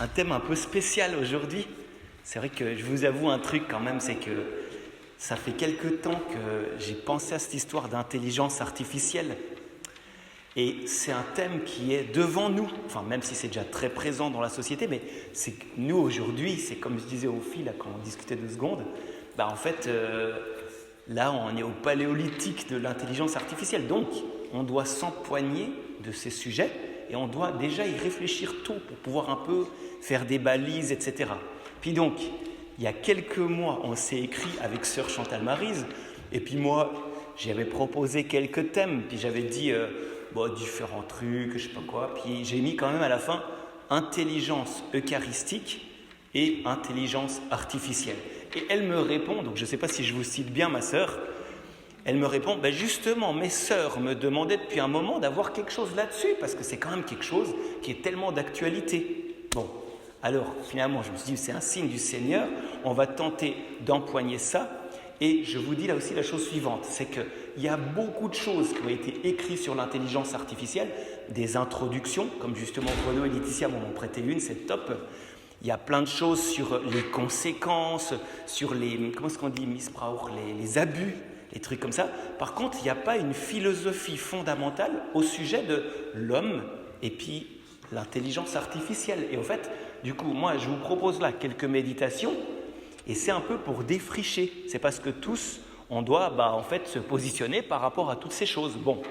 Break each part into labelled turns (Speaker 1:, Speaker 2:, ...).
Speaker 1: un thème un peu spécial aujourd'hui. C'est vrai que je vous avoue un truc quand même, c'est que ça fait quelque temps que j'ai pensé à cette histoire d'intelligence artificielle. Et c'est un thème qui est devant nous, enfin même si c'est déjà très présent dans la société, mais c'est que nous aujourd'hui, c'est comme je disais aux filles là, quand on discutait 2 secondes, en fait là on est au paléolithique de l'intelligence artificielle, donc on doit s'empoigner de ces sujets et on doit déjà y réfléchir tôt pour pouvoir un peu faire des balises, etc. Puis donc, il y a quelques mois, on s'est écrit avec sœur Chantal Maryse, et puis moi, j'avais proposé quelques thèmes, puis j'avais dit différents trucs, je sais pas quoi, puis j'ai mis quand même à la fin intelligence eucharistique et intelligence artificielle. Et elle me répond, donc je ne sais pas si je vous cite bien ma sœur, elle me répond, justement, mes sœurs me demandaient depuis un moment d'avoir quelque chose là-dessus, parce que c'est quand même quelque chose qui est tellement d'actualité. Bon, alors finalement, je me suis dit, c'est un signe du Seigneur, on va tenter d'empoigner ça. Et je vous dis là aussi la chose suivante, c'est qu'il y a beaucoup de choses qui ont été écrites sur l'intelligence artificielle, des introductions, comme justement Renaud et Laetitia m'en ont prêté une, c'est top. Il y a plein de choses sur les conséquences, sur les, comment est-ce qu'on dit, Missbrauch, les abus, les trucs comme ça. Par contre, il n'y a pas une philosophie fondamentale au sujet de l'homme et puis l'intelligence artificielle. Et au fait, du coup, moi, je vous propose là quelques méditations. Et c'est un peu pour défricher. C'est parce que tous, on doit en fait se positionner par rapport à toutes ces choses. Bon.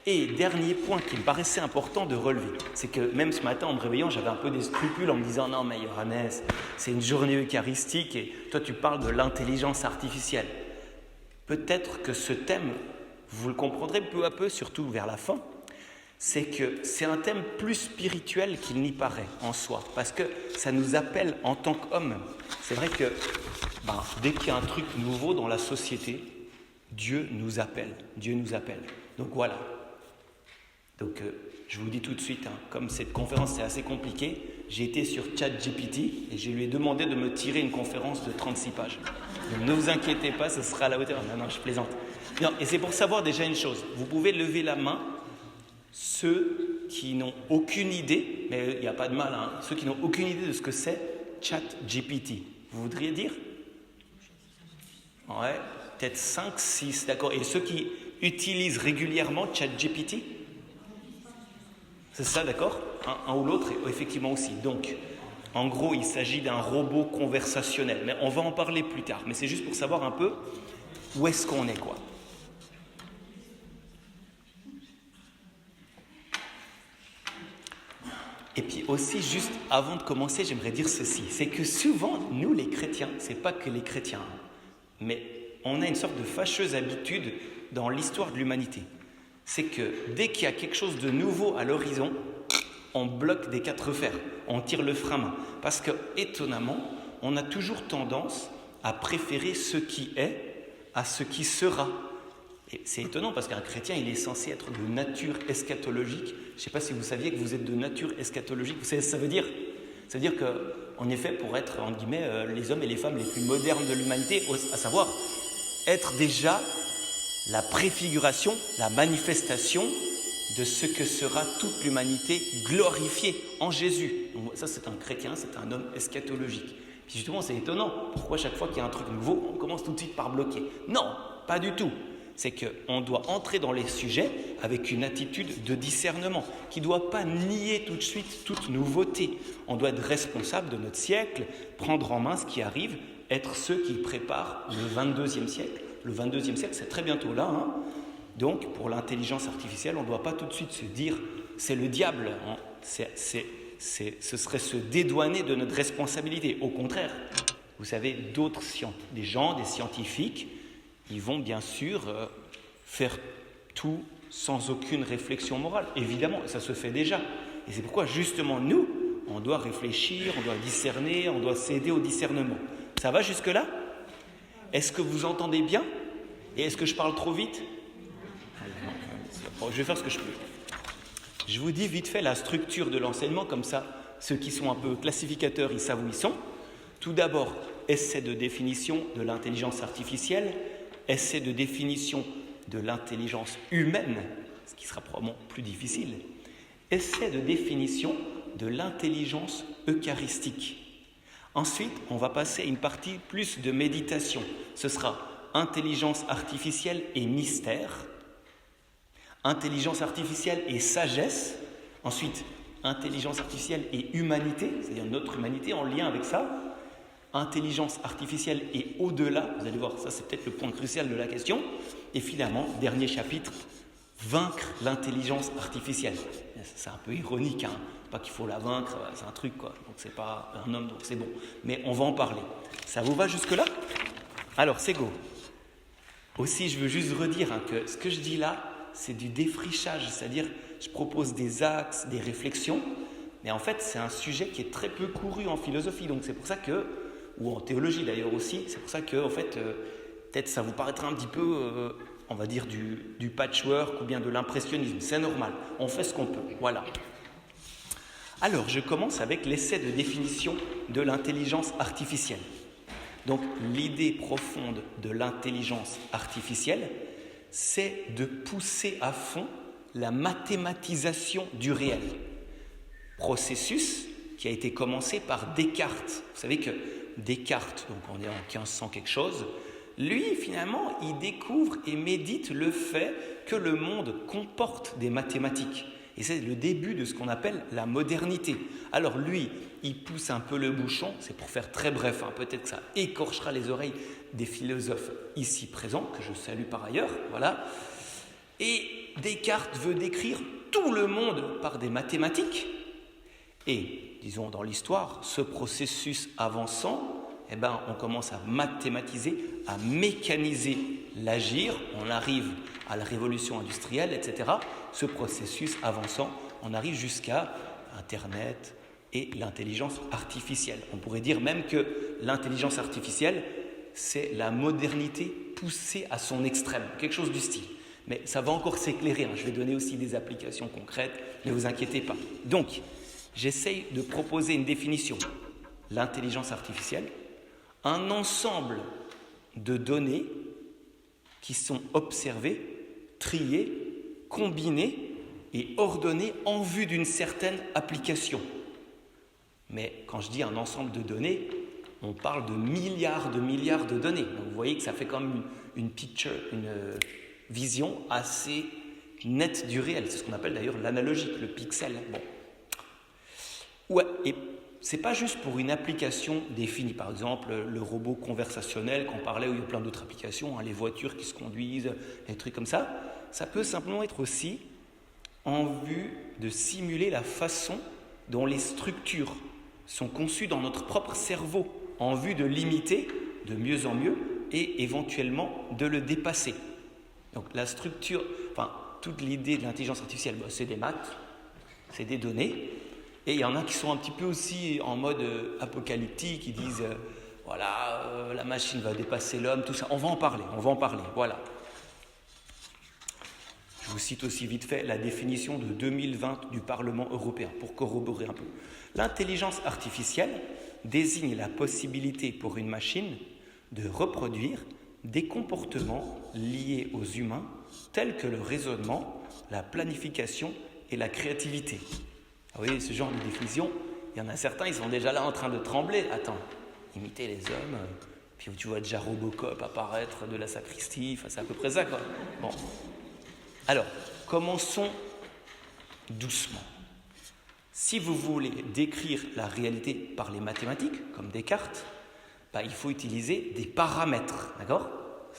Speaker 1: Et dernier point qui me paraissait important de relever, c'est que même ce matin en me réveillant, j'avais un peu des scrupules en me disant « Non mais Johannes, c'est une journée eucharistique et toi tu parles de l'intelligence artificielle. » Peut-être que ce thème, vous le comprendrez peu à peu, surtout vers la fin, c'est que c'est un thème plus spirituel qu'il n'y paraît en soi, parce que ça nous appelle en tant qu'hommes. C'est vrai que dès qu'il y a un truc nouveau dans la société, Dieu nous appelle. Donc voilà. Donc je vous dis tout de suite, comme cette conférence est assez compliquée, j'ai été sur ChatGPT et je lui ai demandé de me tirer une conférence de 36 pages. Donc ne vous inquiétez pas, ce sera à la hauteur. Non, je plaisante. Non, et c'est pour savoir déjà une chose. Vous pouvez lever la main, ceux qui n'ont aucune idée, mais il n'y a pas de mal, ceux qui n'ont aucune idée de ce que c'est ChatGPT. Vous voudriez dire ? Ouais, peut-être 5, 6, d'accord. Et ceux qui utilisent régulièrement ChatGPT ? C'est ça, d'accord ? Un ou l'autre, effectivement aussi. Donc, en gros, il s'agit d'un robot conversationnel. Mais on va en parler plus tard. Mais c'est juste pour savoir un peu où est-ce qu'on est, quoi. Et puis aussi, juste avant de commencer, j'aimerais dire ceci. C'est que souvent, nous les chrétiens, c'est pas que les chrétiens, mais on a une sorte de fâcheuse habitude dans l'histoire de l'humanité. C'est que dès qu'il y a quelque chose de nouveau à l'horizon, on bloque des 4 fers, on tire le frein à main. Parce que, étonnamment, on a toujours tendance à préférer ce qui est à ce qui sera. Et c'est étonnant parce qu'un chrétien, il est censé être de nature eschatologique. Je ne sais pas si vous saviez que vous êtes de nature eschatologique. Vous savez ce que ça veut dire ? Ça veut dire qu'on est fait pour être, entre guillemets, les hommes et les femmes les plus modernes de l'humanité, à savoir être déjà la préfiguration, la manifestation de ce que sera toute l'humanité glorifiée en Jésus. Donc ça, c'est un chrétien, c'est un homme eschatologique. Puis justement, c'est étonnant. Pourquoi chaque fois qu'il y a un truc nouveau, on commence tout de suite par bloquer ? Non, pas du tout. C'est qu'on doit entrer dans les sujets avec une attitude de discernement qui ne doit pas nier tout de suite toute nouveauté. On doit être responsable de notre siècle, prendre en main ce qui arrive, être ceux qui préparent le 22e siècle. Le 22e siècle, c'est très bientôt là. Donc, pour l'intelligence artificielle, on ne doit pas tout de suite se dire « c'est le diable ». Ce serait se dédouaner de notre responsabilité. Au contraire, vous savez, des scientifiques, ils vont bien sûr faire tout sans aucune réflexion morale. Évidemment, ça se fait déjà. Et c'est pourquoi, justement, nous, on doit réfléchir, on doit discerner, on doit céder au discernement. Ça va jusque-là ? Est-ce que vous entendez bien ? Et est-ce que je parle trop vite ? Bon, je vais faire ce que je peux. Je vous dis vite fait la structure de l'enseignement, comme ça, ceux qui sont un peu classificateurs, ils savent où ils sont. Tout d'abord, essai de définition de l'intelligence artificielle, essai de définition de l'intelligence humaine, ce qui sera probablement plus difficile, essai de définition de l'intelligence eucharistique. Ensuite, on va passer à une partie plus de méditation. Ce sera intelligence artificielle et mystère, intelligence artificielle et sagesse, ensuite intelligence artificielle et humanité, c'est-à-dire notre humanité en lien avec ça, intelligence artificielle et au-delà, vous allez voir, ça c'est peut-être le point crucial de la question, et finalement, dernier chapitre, vaincre l'intelligence artificielle. C'est un peu ironique, hein, pas qu'il faut la vaincre, c'est un truc quoi, donc c'est pas un homme, donc c'est bon, mais on va en parler. Ça vous va jusque-là? Alors, c'est go. Aussi, je veux juste redire que ce que je dis là, c'est du défrichage, c'est-à-dire je propose des axes, des réflexions, mais en fait c'est un sujet qui est très peu couru en philosophie, donc c'est pour ça que, ou en théologie d'ailleurs aussi, c'est pour ça que en fait, peut-être ça vous paraîtra un petit peu, on va dire du patchwork ou bien de l'impressionnisme, c'est normal, on fait ce qu'on peut, voilà. Alors je commence avec l'essai de définition de l'intelligence artificielle. Donc l'idée profonde de l'intelligence artificielle, c'est de pousser à fond la mathématisation du réel. Processus qui a été commencé par Descartes. Vous savez que Descartes, donc on est en 1500 quelque chose, lui finalement il découvre et médite le fait que le monde comporte des mathématiques. Et c'est le début de ce qu'on appelle la modernité. Alors lui, il pousse un peu le bouchon, c'est pour faire très bref, peut-être que ça écorchera les oreilles des philosophes ici présents, que je salue par ailleurs, voilà. Et Descartes veut décrire tout le monde par des mathématiques. Et, disons dans l'histoire, ce processus avançant, on commence à mathématiser, à mécaniser l'agir, on arrive à la révolution industrielle, etc. Ce processus avançant, on arrive jusqu'à Internet et l'intelligence artificielle. On pourrait dire même que l'intelligence artificielle, c'est la modernité poussée à son extrême, quelque chose du style. Mais ça va encore s'éclairer, je vais donner aussi des applications concrètes, ne vous inquiétez pas. Donc, j'essaye de proposer une définition. L'intelligence artificielle, un ensemble de données qui sont observées, triées, combinées et ordonnées en vue d'une certaine application. Mais quand je dis un ensemble de données, on parle de milliards de données. Donc vous voyez que ça fait quand même une picture, une vision assez nette du réel. C'est ce qu'on appelle d'ailleurs l'analogique, le pixel. Bon. Ouais, et c'est pas juste pour une application définie. Par exemple, le robot conversationnel qu'on parlait, où il y a plein d'autres applications, les voitures qui se conduisent, des trucs comme ça. Ça peut simplement être aussi en vue de simuler la façon dont les structures sont conçues dans notre propre cerveau, en vue de l'imiter de mieux en mieux et éventuellement de le dépasser. Donc la structure, toute l'idée de l'intelligence artificielle, c'est des maths, c'est des données, et il y en a qui sont un petit peu aussi en mode apocalyptique, qui disent la machine va dépasser l'homme, tout ça. On va en parler, voilà. Je vous cite aussi vite fait la définition de 2020 du Parlement européen pour corroborer un peu. L'intelligence artificielle désigne la possibilité pour une machine de reproduire des comportements liés aux humains tels que le raisonnement, la planification et la créativité. Vous voyez, ce genre de définition, il y en a certains, ils sont déjà là en train de trembler. Attends, imiter les hommes, puis tu vois déjà Robocop apparaître de la sacristie, c'est à peu près ça quoi. Bon. Alors, commençons doucement. Si vous voulez décrire la réalité par les mathématiques, comme Descartes, il faut utiliser des paramètres, d'accord?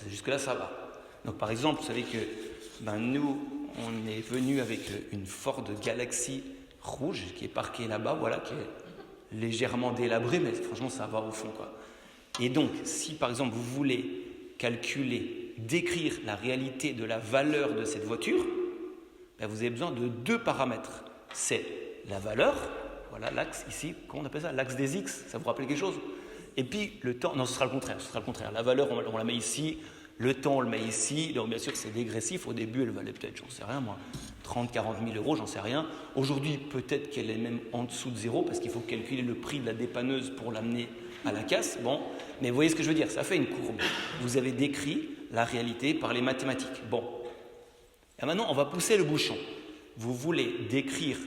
Speaker 1: Jusque-là, ça va. Donc, par exemple, vous savez que nous, on est venu avec une Ford Galaxy rouge qui est parquée là-bas, qui est légèrement délabrée, mais franchement, ça va au fond, quoi. Et donc, si par exemple, vous voulez calculer, décrire la réalité de la valeur de cette voiture, vous avez besoin de deux paramètres. C'est la valeur, voilà l'axe ici, comment on appelle ça? L'axe des X, ça vous rappelle quelque chose? Et puis le temps, non ce sera le contraire. La valeur on la met ici, le temps on le met ici, donc bien sûr c'est dégressif, au début elle valait peut-être, j'en sais rien moi, 30, 40 000 euros, j'en sais rien. Aujourd'hui peut-être qu'elle est même en dessous de zéro parce qu'il faut calculer le prix de la dépanneuse pour l'amener à la casse, bon, mais vous voyez ce que je veux dire, ça fait une courbe. Vous avez décrit la réalité par les mathématiques, bon. Et maintenant on va pousser le bouchon. Vous voulez décrire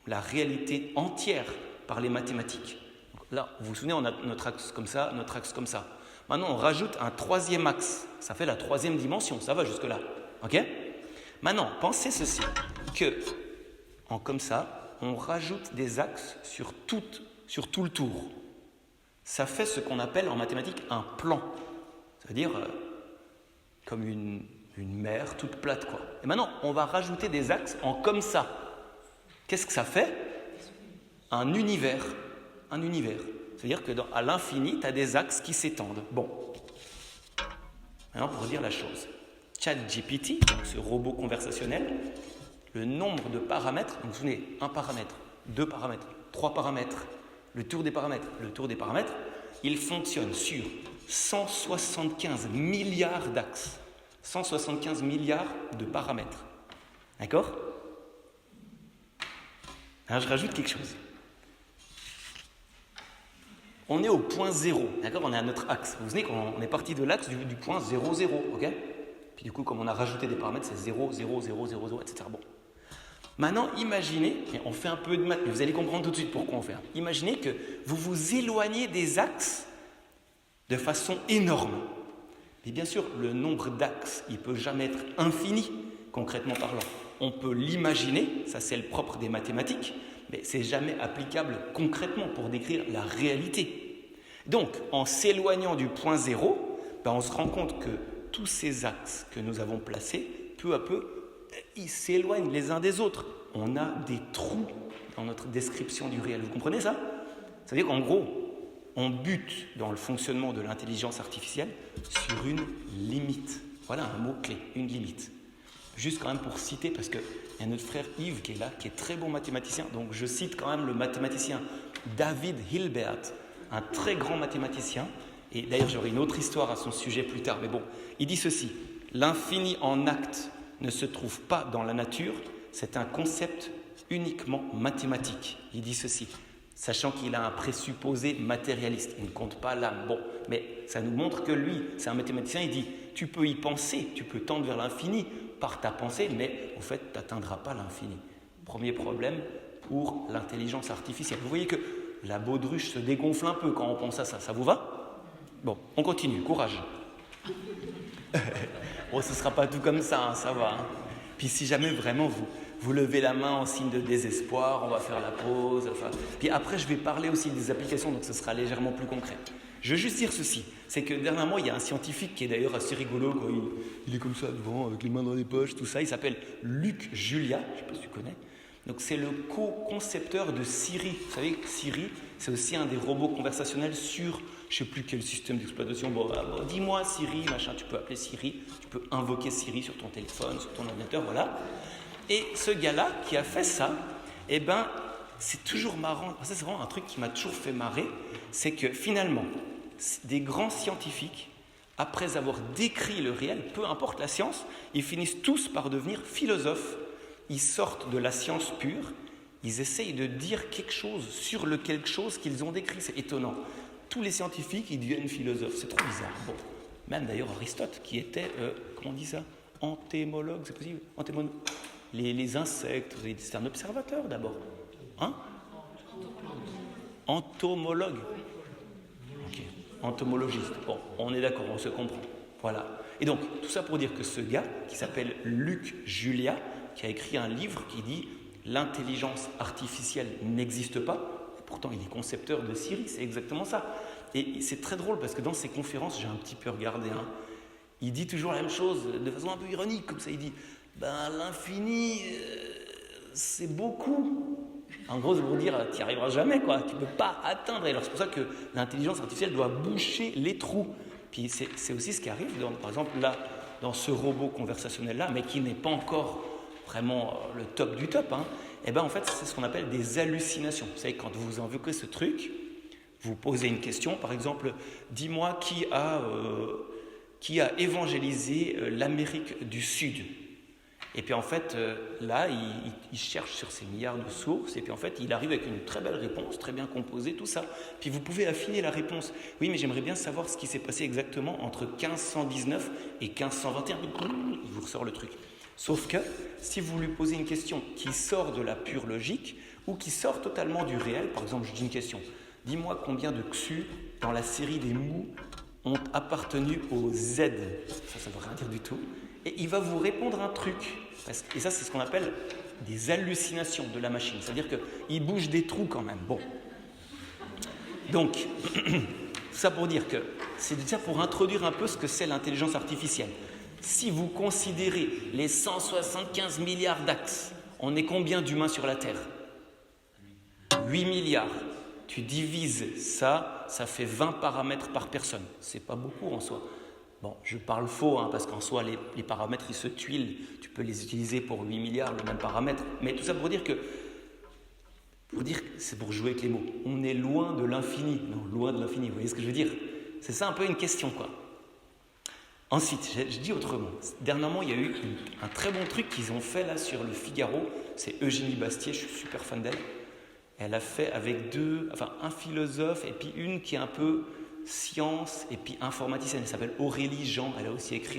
Speaker 1: la réalité entière par les mathématiques. Donc là, vous vous souvenez, on a notre axe comme ça, notre axe comme ça. Maintenant, on rajoute un troisième axe. Ça fait la troisième dimension. Ça va jusque-là. OK ? Maintenant, pensez ceci, que en comme ça, on rajoute des axes sur tout le tour. Ça fait ce qu'on appelle en mathématiques un plan. C'est-à-dire comme une mer toute plate, quoi. Et maintenant, on va rajouter des axes en comme ça. Qu'est-ce que ça fait ? Un univers. Un univers. C'est-à-dire qu'à l'infini, tu as des axes qui s'étendent. Bon. Maintenant, pour dire la chose. ChatGPT, ce robot conversationnel, le nombre de paramètres, donc vous vous souvenez, 1 paramètre, 2 paramètres, 3 paramètres, le tour des paramètres, il fonctionne sur 175 milliards d'axes, 175 milliards de paramètres. D'accord ? Alors je rajoute quelque chose. On est au point 0, d'accord ? On est à notre axe. Vous vous souvenez qu'on est parti de l'axe du point 0, 0, ok ? Puis du coup, comme on a rajouté des paramètres, c'est 0, 0, 0, 0, 0, etc. Bon. Maintenant, imaginez, et on fait un peu de maths, mais vous allez comprendre tout de suite pourquoi on fait. Imaginez que vous vous éloignez des axes de façon énorme. Et bien sûr, le nombre d'axes, il ne peut jamais être infini, concrètement parlant. On peut l'imaginer, ça c'est le propre des mathématiques, mais ce n'est jamais applicable concrètement pour décrire la réalité. Donc, en s'éloignant du point 0, on se rend compte que tous ces axes que nous avons placés, peu à peu, ils s'éloignent les uns des autres. On a des trous dans notre description du réel. Vous comprenez ça ? Ça veut dire qu'en gros, on bute dans le fonctionnement de l'intelligence artificielle sur une limite. Voilà un mot-clé, une limite. Juste quand même pour citer, parce qu'il y a notre frère Yves qui est là, qui est très bon mathématicien. Donc je cite quand même le mathématicien David Hilbert, un très grand mathématicien. Et d'ailleurs, j'aurai une autre histoire à son sujet plus tard. Mais bon, il dit ceci. L'infini en acte ne se trouve pas dans la nature. C'est un concept uniquement mathématique. Il dit ceci. Sachant qu'il a un présupposé matérialiste. Il ne compte pas l'âme. Bon, mais ça nous montre que lui, c'est un mathématicien. Il dit, tu peux y penser, tu peux tendre vers l'infini par ta pensée, mais au fait, tu n'atteindras pas l'infini. Premier problème pour l'intelligence artificielle. Vous voyez que la baudruche se dégonfle un peu quand on pense à ça. Ça vous va ? Bon, on continue. Courage. Bon, ce ne sera pas tout comme ça, hein, ça va. Hein. Puis si jamais vraiment vous levez la main en signe de désespoir, on va faire la pause. Enfin. Puis après, je vais parler aussi des applications, donc ce sera légèrement plus concret. Je veux juste dire ceci, c'est que dernièrement, il y a un scientifique qui est d'ailleurs assez rigolo, quoi. Il est comme ça devant, avec les mains dans les poches, tout ça. Il s'appelle Luc Julia, je ne sais pas si tu connais. Donc c'est le co-concepteur de Siri. Vous savez, Siri, c'est aussi un des robots conversationnels sur, je ne sais plus quel système d'exploitation. Bon, dis-moi Siri, machin, tu peux appeler Siri, tu peux invoquer Siri sur ton téléphone, sur ton ordinateur, voilà. Et ce gars-là qui a fait ça, eh ben, c'est toujours marrant. Ça, c'est vraiment un truc qui m'a toujours fait marrer, c'est que finalement, des grands scientifiques, après avoir décrit le réel, peu importe la science, ils finissent tous par devenir philosophes. Ils sortent de la science pure, ils essayent de dire quelque chose sur le quelque chose qu'ils ont décrit. C'est étonnant. Tous les scientifiques, ils deviennent philosophes. C'est trop bizarre. Bon. Même d'ailleurs Aristote, qui était, comment on dit ça ? Entémologue, c'est possible ? Les insectes, c'est un observateur d'abord. Hein ? Entomologue. Ok. Entomologiste. Bon, on est d'accord, on se comprend. Voilà. Et donc, tout ça pour dire que ce gars, qui s'appelle Luc Julia, qui a écrit un livre qui dit « L'intelligence artificielle n'existe pas », pourtant il est concepteur de Siri, c'est exactement ça. Et c'est très drôle parce que dans ses conférences, j'ai un petit peu regardé, hein, il dit toujours la même chose de façon un peu ironique, comme ça il dit « l'infini, c'est beaucoup ». En gros, ça veut dire « tu n'y arriveras jamais, quoi. Tu ne peux pas atteindre ». Et alors c'est pour ça que l'intelligence artificielle doit boucher les trous. Puis c'est aussi ce qui arrive, par exemple là, dans ce robot conversationnel-là, mais qui n'est pas encore vraiment le top du top, hein, et ben en fait c'est ce qu'on appelle des hallucinations. Vous savez, quand vous invoquez ce truc, vous posez une question, par exemple, dis-moi qui a évangélisé l'Amérique du Sud. Et puis en fait, là, il cherche sur ces milliards de sources, et puis en fait, il arrive avec une très belle réponse, très bien composée, tout ça. Puis vous pouvez affiner la réponse. Oui, mais j'aimerais bien savoir ce qui s'est passé exactement entre 1519 et 1521. Il vous ressort le truc. Sauf que, si vous lui posez une question qui sort de la pure logique, ou qui sort totalement du réel. Par exemple, je dis une question. Dis-moi combien de Xu dans la série des Mou ont appartenu au Z. Ça ne veut rien dire du tout. Et il va vous répondre un truc. Et ça, c'est ce qu'on appelle des hallucinations de la machine. C'est-à-dire qu'il bouge des trous quand même. Bon. Donc, tout ça pour dire que c'est déjà pour introduire un peu ce que c'est l'intelligence artificielle. Si vous considérez les 175 milliards d'axes, on est combien d'humains sur la Terre ? 8 milliards. Tu divises ça, ça fait 20 paramètres par personne. C'est pas beaucoup en soi. Bon, je parle faux, parce qu'en soi, les paramètres, ils se tuilent. Tu peux les utiliser pour 8 milliards, le même paramètre. Mais tout ça pour dire que c'est pour jouer avec les mots. On est loin de l'infini. Non, loin de l'infini, vous voyez ce que je veux dire ? C'est ça un peu une question, quoi. Ensuite, je dis autrement. Dernièrement, il y a eu un très bon truc qu'ils ont fait là sur le Figaro. C'est Eugénie Bastier, je suis super fan d'elle. Elle a fait avec un philosophe et puis une qui est un peu science et puis informaticienne. Elle s'appelle Aurélie Jean. Elle a aussi écrit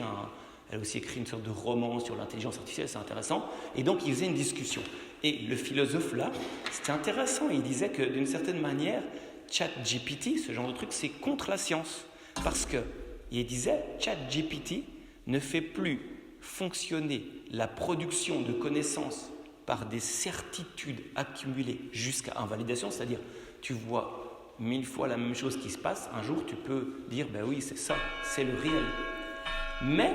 Speaker 1: une sorte de roman sur l'intelligence artificielle, c'est intéressant. Et donc, ils faisaient une discussion. Et le philosophe là, c'était intéressant. Il disait que d'une certaine manière, ChatGPT, ce genre de truc, c'est contre la science. Parce qu'il disait, ChatGPT ne fait plus fonctionner la production de connaissances par des certitudes accumulées jusqu'à invalidation, c'est-à-dire tu vois 1000 fois la même chose qui se passe, un jour tu peux dire ben oui c'est ça, c'est le réel. Mais,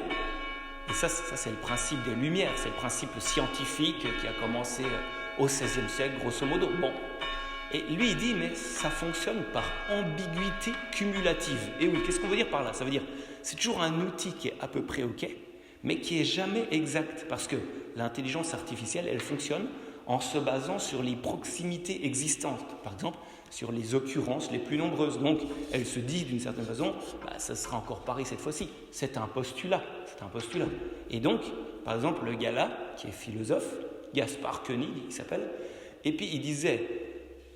Speaker 1: et ça c'est le principe des Lumières, c'est le principe scientifique qui a commencé au XVIe siècle grosso modo. Bon, et lui il dit mais ça fonctionne par ambiguïté cumulative. Et oui, qu'est-ce qu'on veut dire par là ? Ça veut dire c'est toujours un outil qui est à peu près ok, mais qui n'est jamais exact, parce que l'intelligence artificielle, elle fonctionne en se basant sur les proximités existantes, par exemple sur les occurrences les plus nombreuses. Donc, elle se dit d'une certaine façon, ça sera encore pareil cette fois-ci. C'est un postulat. Et donc, par exemple, le gars là, qui est philosophe, Gaspard Koenig, il s'appelle, et puis il disait,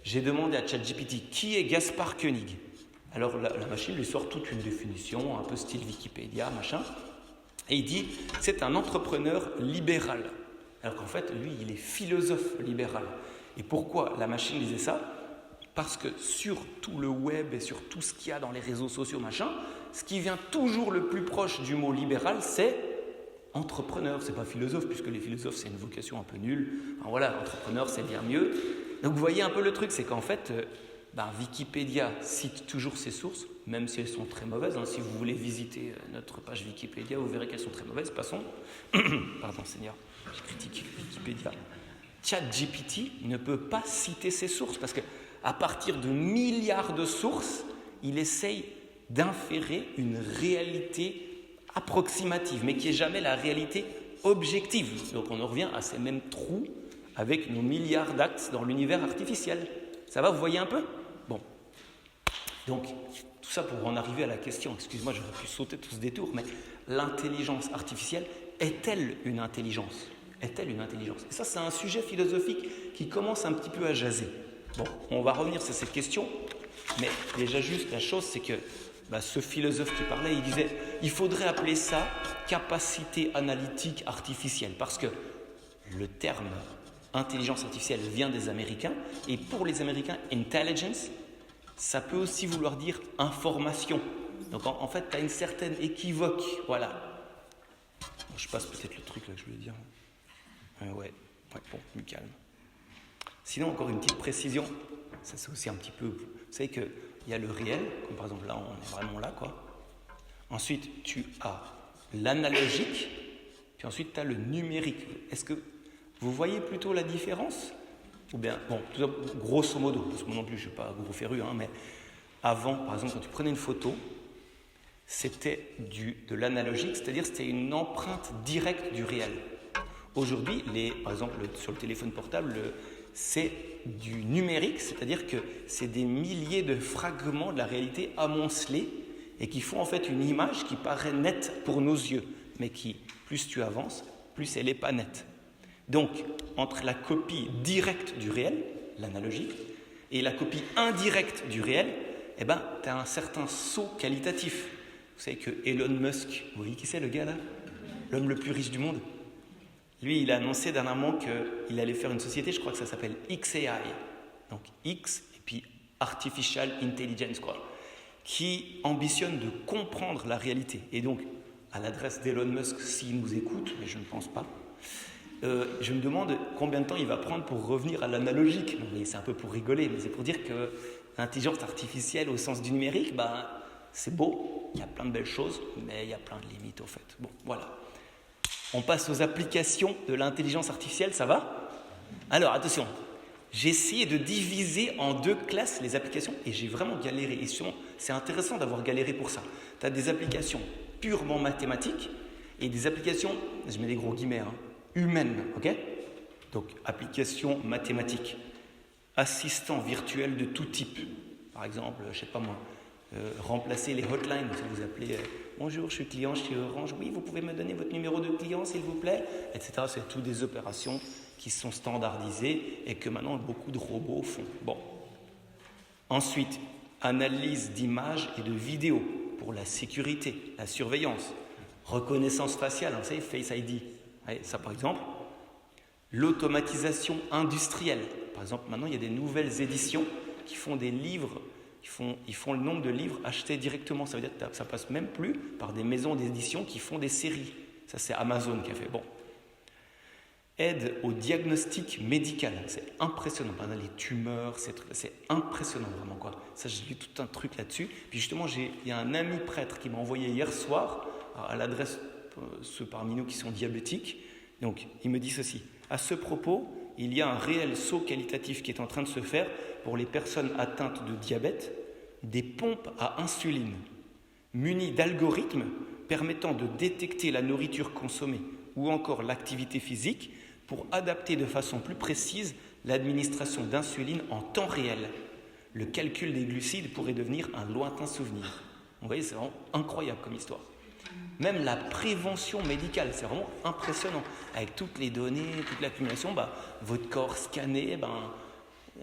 Speaker 1: j'ai demandé à ChatGPT, qui est Gaspard Koenig ? Alors, la machine lui sort toute une définition, un peu style Wikipédia, machin. Et il dit, c'est un entrepreneur libéral. Alors qu'en fait, lui, il est philosophe libéral. Et pourquoi la machine disait ça ? Parce que sur tout le web et sur tout ce qu'il y a dans les réseaux sociaux, machin, ce qui vient toujours le plus proche du mot libéral, c'est entrepreneur. C'est pas philosophe, puisque les philosophes, c'est une vocation un peu nulle. Alors voilà, entrepreneur, c'est bien mieux. Donc vous voyez un peu le truc, c'est qu'en fait, Wikipédia cite toujours ses sources, même si elles sont très mauvaises. Si vous voulez visiter notre page Wikipédia, vous verrez qu'elles sont très mauvaises. Passons. Pardon, Seigneur, je critique Wikipédia. ChatGPT ne peut pas citer ses sources parce qu'à partir de milliards de sources, il essaye d'inférer une réalité approximative, mais qui n'est jamais la réalité objective. Donc on en revient à ces mêmes trous avec nos milliards d'axes dans l'univers artificiel. Ça va, vous voyez un peu ? Bon. Donc, tout ça pour en arriver à la question. Excuse-moi, j'aurais pu sauter tout ce détour, mais l'intelligence artificielle est-elle une intelligence ? Est-elle une intelligence ? Et ça, c'est un sujet philosophique qui commence un petit peu à jaser. Bon, on va revenir sur cette question, mais déjà juste la chose, c'est que ce philosophe qui parlait, il disait il faudrait appeler ça capacité analytique artificielle, parce que le terme intelligence artificielle vient des Américains, et pour les Américains, intelligence, ça peut aussi vouloir dire information. Donc en fait, tu as une certaine équivoque, voilà. Bon, je passe peut-être le truc là que je voulais dire. Ouais, bon, plus calme. Sinon, encore une petite précision, ça c'est aussi un petit peu, vous savez qu'il y a le réel, comme par exemple là, on est vraiment là, quoi. Ensuite, tu as l'analogique, puis ensuite tu as le numérique. Est-ce que vous voyez plutôt la différence ? Ou bien, bon, tout ça, grosso modo, parce que moi non plus je ne suis pas gros féru, mais avant, par exemple, quand tu prenais une photo, c'était de l'analogique, c'est-à-dire c'était une empreinte directe du réel. Aujourd'hui, par exemple, sur le téléphone portable, c'est du numérique, c'est-à-dire que c'est des milliers de fragments de la réalité amoncelés et qui font en fait une image qui paraît nette pour nos yeux, mais qui, plus tu avances, plus elle n'est pas nette. Donc, entre la copie directe du réel, l'analogique, et la copie indirecte du réel, tu as un certain saut qualitatif. Vous savez que Elon Musk, vous voyez qui c'est le gars là ? L'homme le plus riche du monde. Lui, il a annoncé dernièrement qu'il allait faire une société, je crois que ça s'appelle XAI. Donc X et puis Artificial Intelligence, quoi, qui ambitionne de comprendre la réalité. Et donc, à l'adresse d'Elon Musk, s'il nous écoute, mais je ne pense pas, je me demande combien de temps il va prendre pour revenir à l'analogique. C'est un peu pour rigoler, mais c'est pour dire que l'intelligence artificielle au sens du numérique, c'est beau, il y a plein de belles choses, mais il y a plein de limites au fait. Bon, voilà. On passe aux applications de l'intelligence artificielle, ça va? Alors, attention, j'ai essayé de diviser en 2 classes les applications et j'ai vraiment galéré. Et c'est intéressant d'avoir galéré pour ça. Tu as des applications purement mathématiques et des applications, je mets des gros guillemets, humaines, ok? Donc, applications mathématiques, assistants virtuels de tout type. Par exemple, je ne sais pas moi, remplacer les hotlines. Vous appelez bonjour, je suis client chez Orange, oui, vous pouvez me donner votre numéro de client s'il vous plaît, etc. C'est toutes des opérations qui sont standardisées et que maintenant beaucoup de robots font. Bon. Ensuite, analyse d'images et de vidéos pour la sécurité, la surveillance, reconnaissance faciale, vous savez, Face ID. Ouais, ça par exemple. L'automatisation industrielle. Par exemple, maintenant il y a des nouvelles éditions qui font des livres. Ils font le nombre de livres achetés directement. Ça veut dire que ça ne passe même plus par des maisons d'édition qui font des séries. Ça, c'est Amazon qui a fait. Bon. Aide au diagnostic médical. C'est impressionnant. Par exemple, les tumeurs, c'est impressionnant vraiment, quoi. Ça, j'ai lu tout un truc là-dessus. Puis justement, il y a un ami prêtre qui m'a envoyé hier soir, à l'adresse ceux parmi nous qui sont diabétiques. Donc, il me dit ceci. À ce propos, il y a un réel saut qualitatif qui est en train de se faire pour les personnes atteintes de diabète, des pompes à insuline munies d'algorithmes permettant de détecter la nourriture consommée ou encore l'activité physique pour adapter de façon plus précise l'administration d'insuline en temps réel. Le calcul des glucides pourrait devenir un lointain souvenir. Vous voyez, c'est vraiment incroyable comme histoire. Même la prévention médicale, c'est vraiment impressionnant. Avec toutes les données, toute l'accumulation, votre corps scanné,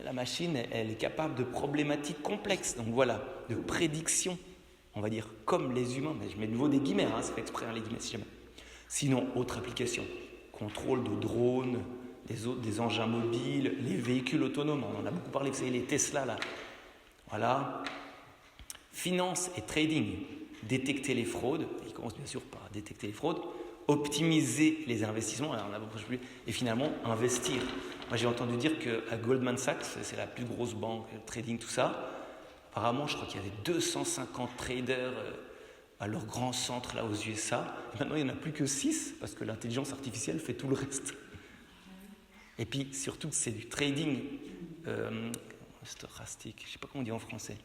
Speaker 1: la machine, elle est capable de problématiques complexes. Donc voilà, de prédiction, on va dire, comme les humains. Mais je mets de nouveau des guillemets, c'est fait exprès, les guillemets, si jamais. Sinon, autre application, contrôle de drones, des engins mobiles, les véhicules autonomes. On en a beaucoup parlé, vous savez, les Tesla, là. Voilà. Finance et trading, détecter les fraudes. Il commence bien sûr par détecter les fraudes. Optimiser les investissements, alors on a beaucoup plus, et finalement investir. Moi j'ai entendu dire qu'à Goldman Sachs, c'est la plus grosse banque, trading, tout ça, apparemment je crois qu'il y avait 250 traders à leur grand centre là aux USA, et maintenant il n'y en a plus que 6 parce que l'intelligence artificielle fait tout le reste. Et puis surtout c'est du trading stochastique, je ne sais pas comment on dit en français.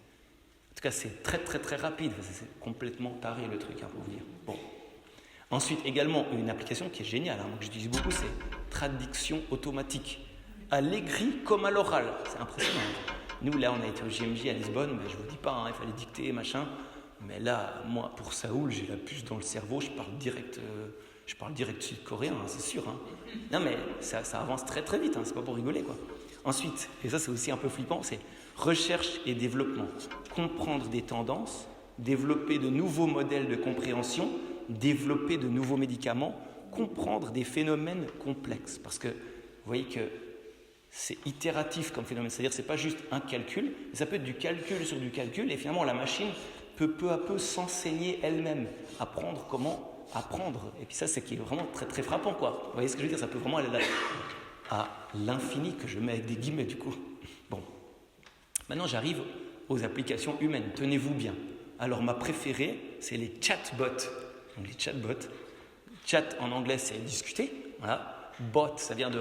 Speaker 1: En tout cas c'est très très très rapide, c'est complètement taré le truc pour vous dire. Bon. Ensuite, également, une application qui est géniale, que j'utilise beaucoup, c'est traduction automatique. À l'écrit comme à l'oral. C'est impressionnant. Nous, là, on a été au JMJ à Lisbonne, mais je ne vous dis pas, il fallait dicter, machin. Mais là, moi, pour Saoul, j'ai la puce dans le cerveau, je parle direct sud-coréen, c'est sûr. Non, mais ça avance très très vite, c'est pas pour rigoler, quoi. Ensuite, et ça c'est aussi un peu flippant, c'est recherche et développement. Comprendre des tendances, développer de nouveaux modèles de compréhension, développer de nouveaux médicaments, comprendre des phénomènes complexes. Parce que vous voyez que c'est itératif comme phénomène, c'est-à-dire que ce n'est pas juste un calcul, mais ça peut être du calcul sur du calcul, et finalement la machine peut peu à peu s'enseigner elle-même, apprendre comment apprendre. Et puis ça, c'est qui est vraiment très très frappant, quoi. Vous voyez ce que je veux dire? Ça peut vraiment aller à l'infini, que je mets avec des guillemets du coup. Bon, maintenant j'arrive aux applications humaines, tenez-vous bien. Alors ma préférée, c'est les chatbots. Donc les chatbots, chat en anglais c'est discuter, voilà. Bot ça vient de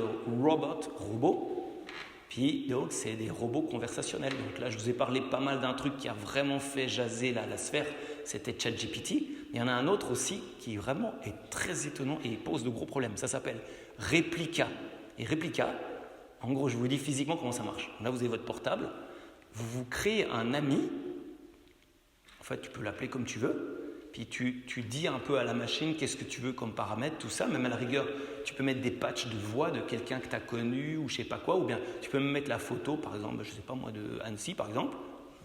Speaker 1: robot, puis donc c'est des robots conversationnels. Donc là je vous ai parlé pas mal d'un truc qui a vraiment fait jaser la sphère, c'était ChatGPT. Il y en a un autre aussi qui vraiment est très étonnant et pose de gros problèmes, ça s'appelle Replica. Et Replica, en gros je vous dis physiquement comment ça marche. Là vous avez votre portable, vous créez un ami, en fait tu peux l'appeler comme tu veux. Puis tu dis un peu à la machine qu'est-ce que tu veux comme paramètre, tout ça. Même à la rigueur, tu peux mettre des patchs de voix de quelqu'un que tu as connu ou je sais pas quoi. Ou bien tu peux me mettre la photo, par exemple, je sais pas moi, de Annecy, par exemple.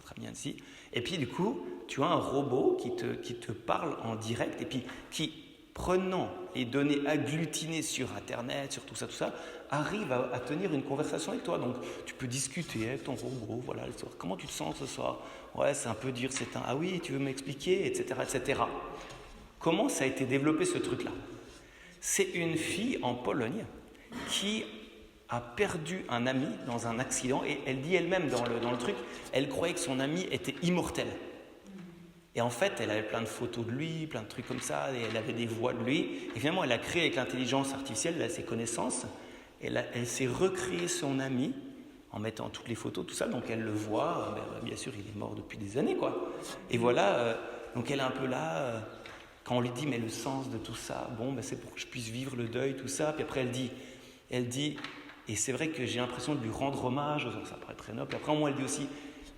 Speaker 1: Très bien Annecy. Et puis du coup, tu as un robot qui te parle en direct et puis qui prenant les données agglutinées sur Internet, sur tout ça, arrive à tenir une conversation avec toi. Donc, tu peux discuter avec ton robot, voilà, le soir. Comment tu te sens ce soir? Ouais, c'est un peu dur, c'est un... Ah oui, tu veux m'expliquer, etc., etc. Comment ça a été développé, ce truc-là? C'est une fille en Pologne qui a perdu un ami dans un accident et elle dit elle-même dans le truc, elle croyait que son ami était immortel. Et en fait, elle avait plein de photos de lui, plein de trucs comme ça, et elle avait des voix de lui. Et finalement, elle a créé avec l'intelligence artificielle, elle a ses connaissances, elle s'est recréée son ami en mettant toutes les photos, tout ça. Donc elle le voit, bien sûr, il est mort depuis des années, quoi. Et voilà, donc elle est un peu là, quand on lui dit, mais le sens de tout ça, bon, c'est pour que je puisse vivre le deuil, tout ça. Puis après, elle dit, et c'est vrai que j'ai l'impression de lui rendre hommage, ça paraît très noble. Puis après, moi, elle dit aussi,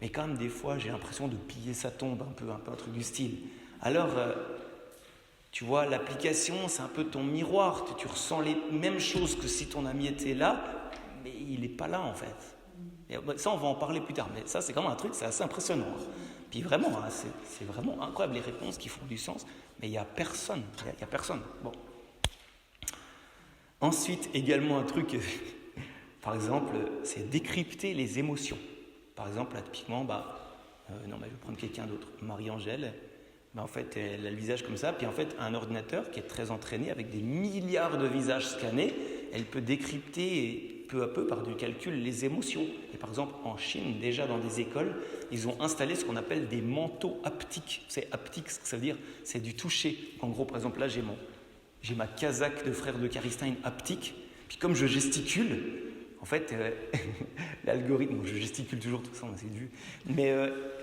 Speaker 1: mais quand même, des fois, j'ai l'impression de piller sa tombe, un peu un truc du style. Alors, tu vois, l'application, c'est un peu ton miroir. Tu ressens les mêmes choses que si ton ami était là, mais il n'est pas là, en fait. Et ça, on va en parler plus tard. Mais ça, c'est quand même un truc, c'est assez impressionnant. Puis vraiment, c'est vraiment incroyable, les réponses qui font du sens. Mais il n'y a personne. Il y a personne. Bon. Ensuite, également un truc, par exemple, c'est décrypter les émotions. Par exemple, là, typiquement, je vais prendre quelqu'un d'autre. Marie-Angèle, en fait, elle a le visage comme ça. Puis en fait, un ordinateur qui est très entraîné, avec des milliards de visages scannés, elle peut décrypter peu à peu, par du calcul, les émotions. Et par exemple, en Chine, déjà dans des écoles, ils ont installé ce qu'on appelle des manteaux haptiques. C'est haptique, ce que ça veut dire, c'est du toucher. En gros, par exemple, là, j'ai ma casaque de frère de Karistine haptique. Puis comme je gesticule, en fait, l'algorithme, je gesticule toujours tout ça, on a essayé de vue, mais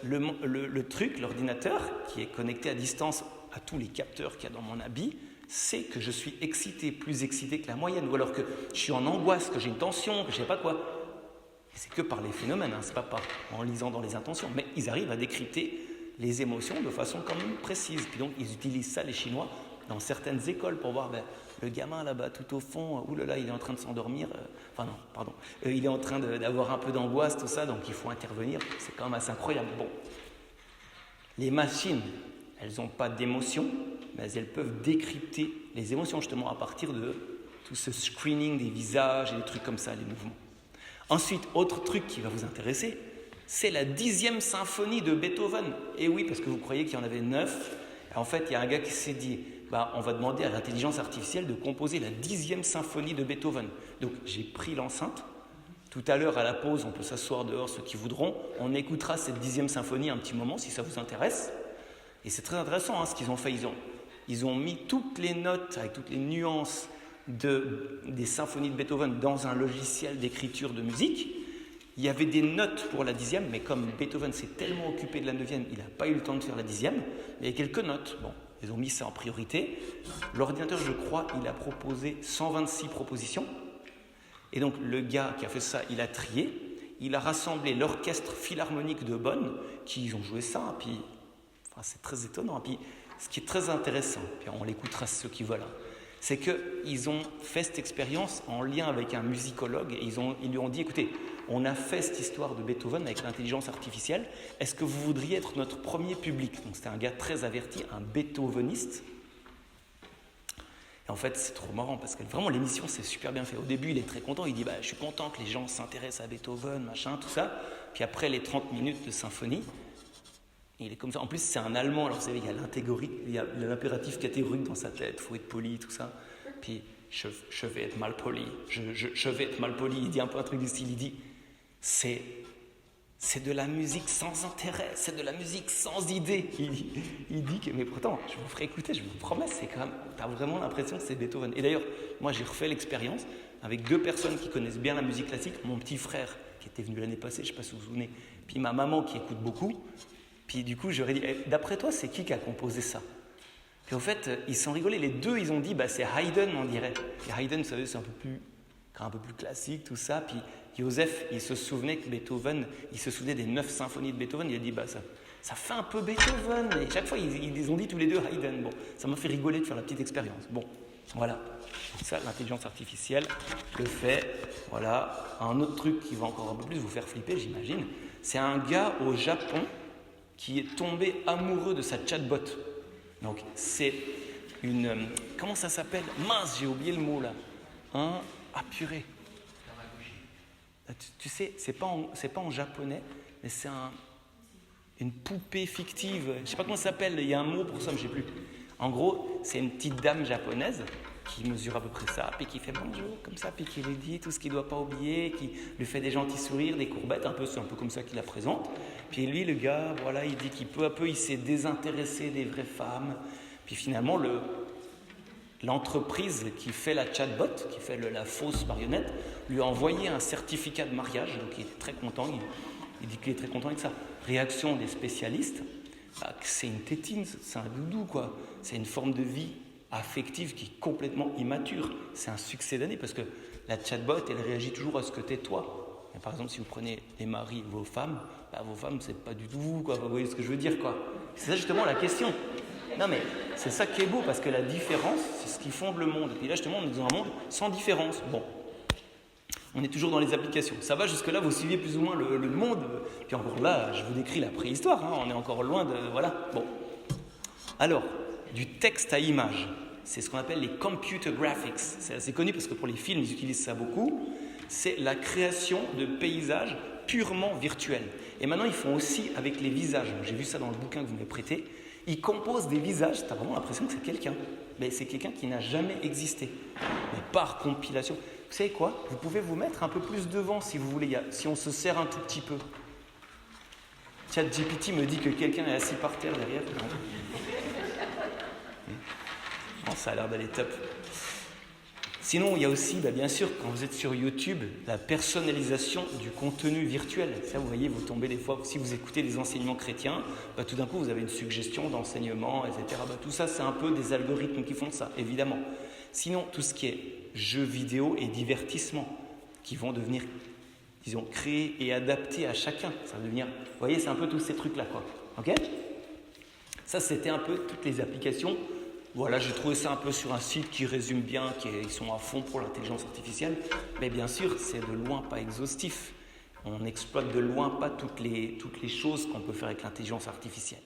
Speaker 1: le truc, l'ordinateur, qui est connecté à distance à tous les capteurs qu'il y a dans mon habit, sait que je suis excité, plus excité que la moyenne, ou alors que je suis en angoisse, que j'ai une tension, que je ne sais pas quoi. Et c'est que par les phénomènes, c'est pas en lisant dans les intentions, mais ils arrivent à décrypter les émotions de façon quand même précise. Puis donc, ils utilisent ça, les Chinois, dans certaines écoles pour voir le gamin là-bas tout au fond, oulala, il est en train de s'endormir, il est en train d'avoir un peu d'angoisse, tout ça, donc il faut intervenir, c'est quand même assez incroyable. Bon, les machines, elles n'ont pas d'émotions, mais elles peuvent décrypter les émotions justement à partir de tout ce screening des visages et des trucs comme ça, les mouvements. Ensuite, autre truc qui va vous intéresser, c'est la 10e symphonie de Beethoven. Et oui, parce que vous croyez qu'il y en avait 9. En fait, il y a un gars qui s'est dit, on va demander à l'intelligence artificielle de composer la 10e symphonie de Beethoven. Donc, j'ai pris l'enceinte. Tout à l'heure, à la pause, on peut s'asseoir dehors, ceux qui voudront. On écoutera cette 10e symphonie un petit moment, si ça vous intéresse. Et c'est très intéressant ce qu'ils ont fait. Ils ont mis toutes les notes, avec toutes les nuances des symphonies de Beethoven dans un logiciel d'écriture de musique. Il y avait des notes pour la 10e, mais comme Beethoven s'est tellement occupé de la 9e, il n'a pas eu le temps de faire la 10e. Il y a quelques notes. Bon, ils ont mis ça en priorité. L'ordinateur, je crois, il a proposé 126 propositions. Et donc, le gars qui a fait ça, il a trié. Il a rassemblé l'orchestre philharmonique de Bonn, qui ont joué ça. Puis, c'est très étonnant. Puis, ce qui est très intéressant, puis on l'écoutera ceux qui veulent, c'est qu'ils ont fait cette expérience en lien avec un musicologue. Et ils lui ont dit, écoutez, on a fait cette histoire de Beethoven avec l'intelligence artificielle. Est-ce que vous voudriez être notre premier public? Donc c'était un gars très averti, un beethoveniste. Et en fait, c'est trop marrant parce que vraiment l'émission, c'est super bien fait. Au début, il est très content. Il dit, je suis content que les gens s'intéressent à Beethoven, machin, tout ça. Puis après les 30 minutes de symphonie, il est comme ça. En plus, c'est un Allemand. Alors vous savez, il y a l'impératif catégorique dans sa tête. Il faut être poli, tout ça. Puis, je vais être mal poli. Je vais être mal poli. Il dit un peu un truc du style. Il dit, c'est de la musique sans intérêt. C'est de la musique sans idée. Il dit que, mais pourtant, je vous ferai écouter, je vous promets, c'est quand même, t'as vraiment l'impression que c'est Beethoven. Et d'ailleurs, moi, j'ai refait l'expérience avec 2 personnes qui connaissent bien la musique classique. Mon petit frère, qui était venu l'année passée, je ne sais pas si vous vous souvenez. Puis ma maman, qui écoute beaucoup. Puis du coup, j'aurais dit, d'après toi, c'est qui a composé ça? Puis en fait, ils sont rigolés. Les 2, ils ont dit, c'est Haydn, on dirait. Et Haydn, vous savez, c'est un peu plus classique, tout ça. Puis Joseph, il se souvenait que Beethoven, il se souvenait des 9 symphonies de Beethoven. Il a dit, ça fait un peu Beethoven. Et chaque fois, ils ont dit tous les 2 Haydn. Bon, ça m'a fait rigoler de faire la petite expérience. Bon, voilà. Donc ça, l'intelligence artificielle le fait. Voilà. Un autre truc qui va encore un peu plus vous faire flipper, j'imagine, c'est un gars au Japon qui est tombé amoureux de sa chatbot. Donc, c'est comment ça s'appelle? Mince, j'ai oublié le mot là. Purée. Tu sais, c'est pas en japonais, mais c'est une poupée fictive. Je sais pas comment ça s'appelle, il y a un mot pour ça, mais je sais plus. En gros, c'est une petite dame japonaise qui mesure à peu près ça, puis qui fait bonjour comme ça, puis qui lui dit tout ce qu'il ne doit pas oublier, qui lui fait des gentils sourires, des courbettes, c'est un peu comme ça qu'il la présente. Puis lui, le gars, voilà, il dit qu'il peu à peu, il s'est désintéressé des vraies femmes. Puis finalement, l'entreprise qui fait la chatbot, qui fait la fausse marionnette, lui a envoyé un certificat de mariage, donc il était très content, il dit qu'il est très content avec ça. Réaction des spécialistes, c'est une tétine, c'est un doudou, quoi. C'est une forme de vie affective qui est complètement immature. C'est un succès d'année parce que la chatbot, elle réagit toujours à ce que t'es toi. Mais par exemple, si vous prenez les maris, vos femmes, c'est pas du tout vous, quoi. Vous voyez ce que je veux dire, quoi. C'est ça justement la question. Non mais c'est ça qui est beau parce que la différence, c'est ce qui fonde le monde. Et là justement, on est dans un monde sans différence. Bon, on est toujours dans les applications. Ça va jusque-là, vous suivez plus ou moins le monde. Puis encore là, je vous décris la préhistoire. On est encore loin de... Voilà. Bon. Alors, du texte à image, c'est ce qu'on appelle les computer graphics. C'est assez connu parce que pour les films, ils utilisent ça beaucoup. C'est la création de paysages purement virtuels. Et maintenant, ils font aussi avec les visages. J'ai vu ça dans le bouquin que vous m'avez prêté. Ils composent des visages, tu as vraiment l'impression que c'est quelqu'un. Mais c'est quelqu'un qui n'a jamais existé. Mais par compilation. Vous savez quoi? Vous pouvez vous mettre un peu plus devant si vous voulez, si on se serre un tout petit peu. ChatGPT me dit que quelqu'un est assis par terre derrière. Bon, ça a l'air d'aller top. Sinon, il y a aussi, bien sûr, quand vous êtes sur YouTube, la personnalisation du contenu virtuel. Ça, vous voyez, vous tombez des fois, si vous écoutez des enseignements chrétiens, tout d'un coup, vous avez une suggestion d'enseignement, etc. Tout ça, c'est un peu des algorithmes qui font ça, évidemment. Sinon, tout ce qui est jeux vidéo et divertissement, qui vont devenir, disons, créés et adaptés à chacun. Ça va devenir, vous voyez, c'est un peu tous ces trucs-là, quoi. Ok? Ça, c'était un peu toutes les applications. Voilà, j'ai trouvé ça un peu sur un site qui résume bien, ils sont à fond pour l'intelligence artificielle. Mais bien sûr, c'est de loin pas exhaustif. On n'exploite de loin pas toutes les choses qu'on peut faire avec l'intelligence artificielle.